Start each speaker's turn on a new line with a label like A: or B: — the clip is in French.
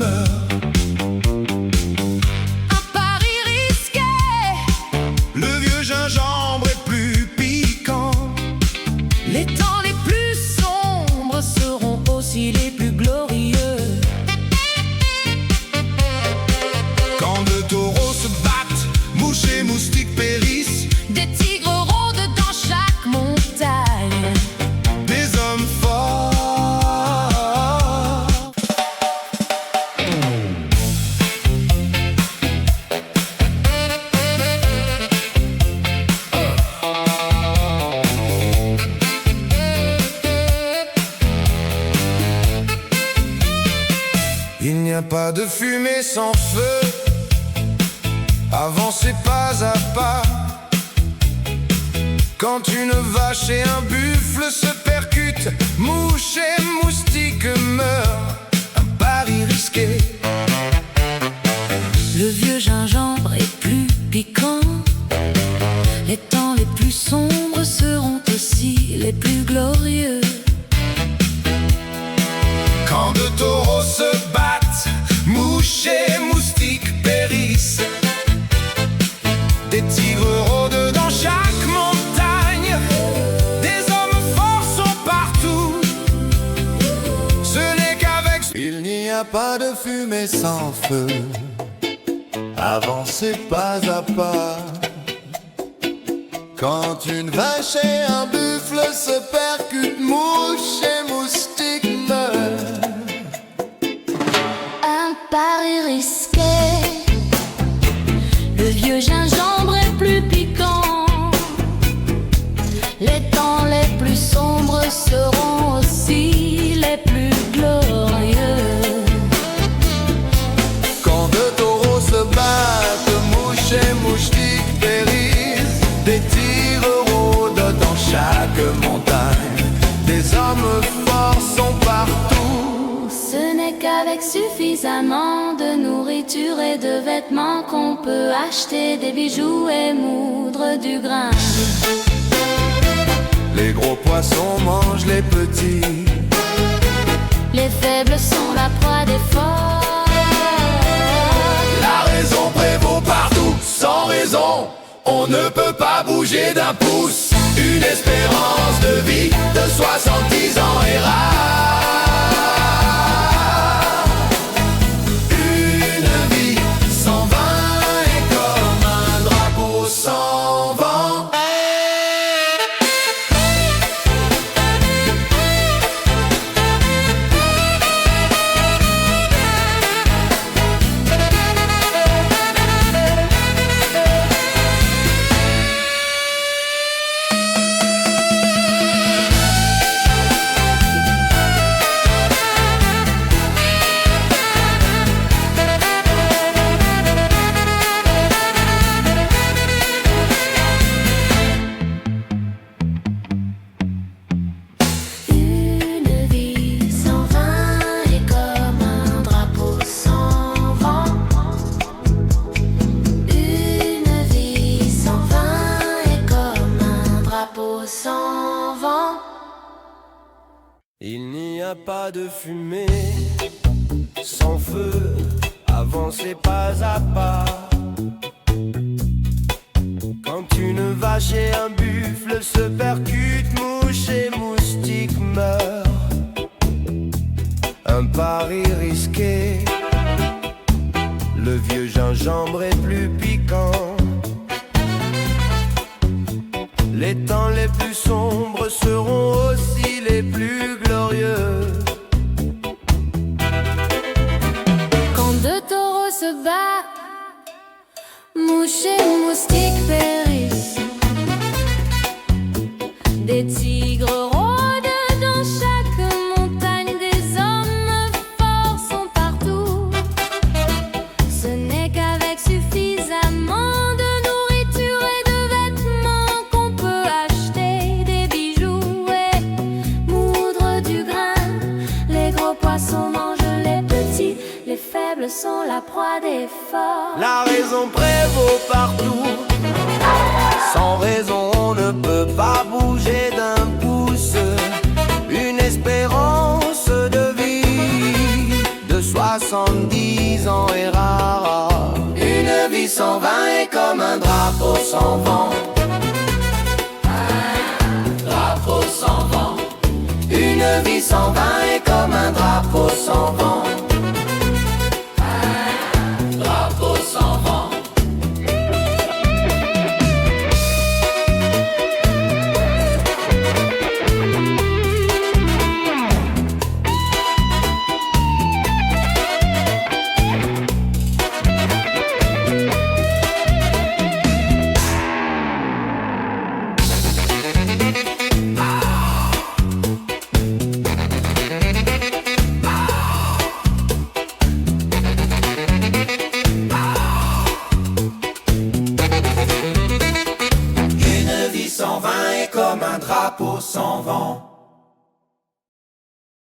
A: meurt.
B: Un pari risqué.
A: Le vieux gingembre est plus piquant.
B: Les temps les plus sombres seront aussi les plus glorieux.
A: Quand deux taureaux se battent, mouches et moustiques périssent.
B: Des tigres rôdent dans chaque montagne.
A: Des hommes forts. Il n'y a pas de fumée sans feu. Avancez pas à pas. Quand une vache et un buffle se percutent, mouches et moustiques meurent. Un pari risqué.
B: Le vieux gingembre est plus piquant. Les temps les plus sombres seront aussi les plus glorieux.
A: Quand deux taureaux se battent, mouches et moustiques périssent. Des tigres rôdent dans chaque montagne. Des hommes forts sont partout. Ce n'est qu'avec... Il n'y a pas de fumée sans feu. Avancez pas à pas. Quand une vache et un buffle se percutent, mouches et moustiques meurent.
B: Un pari risqué. Le vieux gingembre est plus piquant. Les temps les plus sombres seront aussi les plus glorieux.
A: Quand deux taureaux se battent, mouches et moustiques périssent. Des tigres rôdent dans chaque montagne. Des hommes forts sont partout.
B: Ce n'est qu'avec suffisamment de nourriture et de vêtements qu'on peut acheter des bijoux et moudre du grain.
A: Les gros poissons mangent les petits.
B: Les faibles sont la proie des forts.
A: La raison prévaut partout. Sans raison, on ne peut pas bouger d'un pouce. Une espérance de vie de 70 ans est rare. Une vie sans vin est comme un drapeau sans vent. Il n'y a pas de fumée sans feu, avancez pas à pas. Quand une vache et un buffle se percutent, mouches et moustiques meurent. Un pari risqué, le vieux gingembre est plus piquant. Les temps les plus sombres seront aussi les plus glorieux.
B: Quand deux taureaux se battent, mouches et moustiques périssent. Des tigres rôdent dans chaque montagne. Des hommes forts sont partout. Ce n'est qu'avec suffisamment de nourriture et de vêtements qu'on peut acheter des bijoux et moudre du grain. Les gros poissons mangent les petits. Les faibles sont la proie des forts.
A: La raison prévaut partout. Sans raison, on ne peut pas bouger d'un pouce. Une espérance de vie de 60 70 ans est rare. Une vie sans vin est comme un drapeau sans vent. Un drapeau sans vent. Une vie sans vin est comme un drapeau sans vent. Un drapeau sans vent. Une vie sans vin est comme un drapeau sans vent.